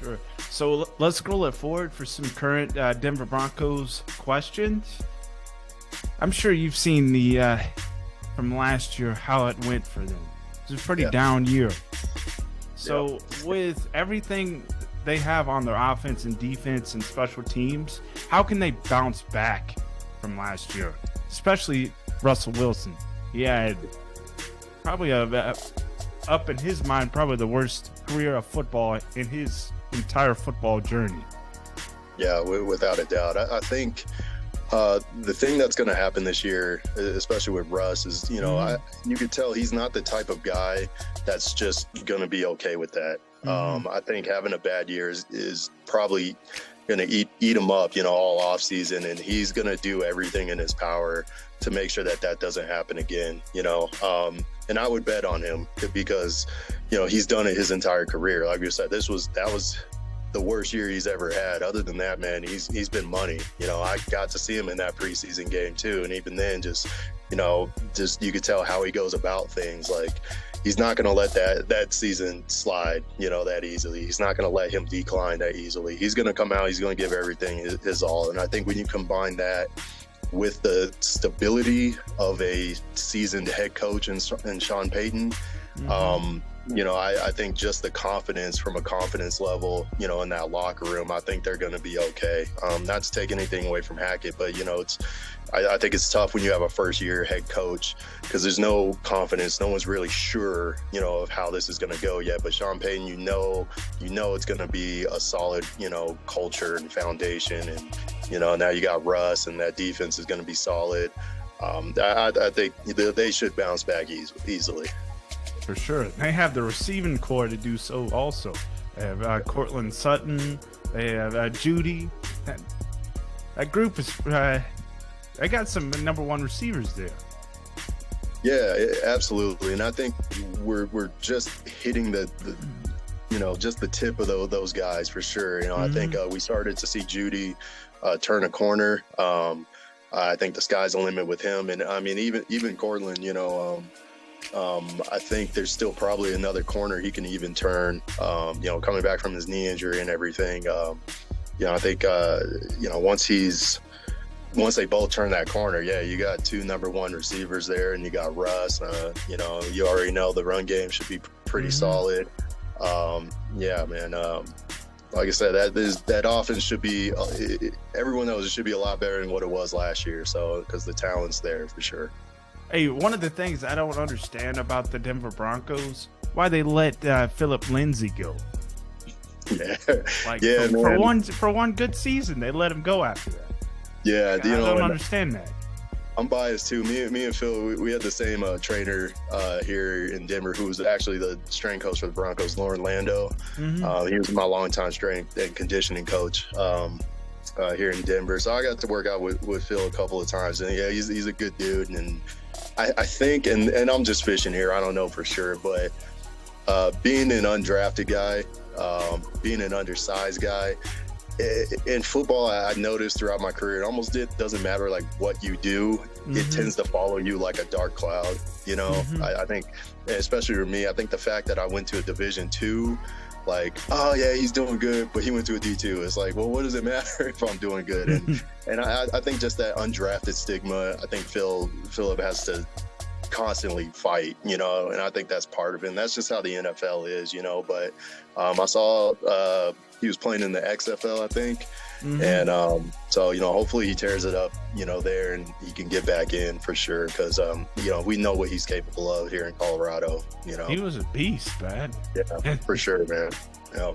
Sure. So let's scroll it forward for some current Denver Broncos questions. I'm sure you've seen the from last year how it went for them. It was a pretty down year. So with everything they have on their offense and defense and special teams, how can they bounce back from last year? Especially Russell Wilson. He had probably up in his mind, probably the worst career of football in his entire football journey. Yeah, without a doubt. I think the thing that's going to happen this year, especially with Russ, is, you know, you could tell he's not the type of guy that's just going to be okay with that. I think having a bad year is probably going to eat him up, you know, all off season, and he's going to do everything in his power to make sure that doesn't happen again, you know. And I would bet on him because, you know, he's done it his entire career. Like you said, that was the worst year he's ever had. Other than that, man, he's been money. You know, I got to see him in that preseason game too, and even then, just you could tell how he goes about things. Like, he's not going to let that season slide, you know, that easily. He's not going to let him decline that easily. He's going to come out. He's going to give everything his all. And I think when you combine that with the stability of a seasoned head coach and Sean Payton, you know, I think just the confidence from a confidence level, you know, in that locker room, I think they're going to be okay. Not to take anything away from Hackett, but, you know, I think it's tough when you have a first-year head coach because there's no confidence. No one's really sure, you know, of how this is going to go yet. But Sean Payton, you know it's going to be a solid, you know, culture and foundation. And, you know, now you got Russ, and that defense is going to be solid. I think they should bounce back easily. For sure. They have the receiving core to do so also. They have Cortland Sutton. They have Judy. That group is... I got some number one receivers there. Yeah, absolutely. And I think we're just hitting the you know, just the tip of those guys for sure. You know, I think we started to see Judy turn a corner. I think the sky's the limit with him. And I mean, even Cortland, you know, I think there's still probably another corner he can even turn, you know, coming back from his knee injury and everything. You know, I think, you know, once they both turn that corner, yeah, you got two number one receivers there, and you got Russ. You know, you already know the run game should be pretty solid. Yeah, man. Like I said, that offense should be, everyone knows it should be a lot better than what it was last year. So, because the talent's there for sure. Hey, one of the things I don't understand about the Denver Broncos, why they let Philip Lindsay go. Yeah, like yeah, for one good season, they let him go after that. Yeah, I don't understand that. I'm biased too. Me and Phil, we had the same trainer here in Denver, who was actually the strength coach for the Broncos, Lauren Lando. He was my longtime strength and conditioning coach here in Denver. So I got to work out with Phil a couple of times, and yeah, he's a good dude. And I think, and I'm just fishing here, I don't know for sure, but being an undrafted guy, being an undersized guy, in football, I noticed throughout my career, it almost doesn't matter like what you do. It tends to follow you like a dark cloud. You know, I think, especially for me, I think the fact that I went to a Division II, like, oh yeah, he's doing good, but he went to a D2. It's like, well, what does it matter if I'm doing good? And I think just that undrafted stigma, I think Philip has to constantly fight, you know, and I think that's part of it. And that's just how the NFL is, you know. But I saw he was playing in the XFL, I think. And so, you know, hopefully he tears it up, you know, there, and he can get back in for sure. Because, you know, we know what he's capable of here in Colorado, you know. He was a beast, man. Yeah, for sure, man. Yeah.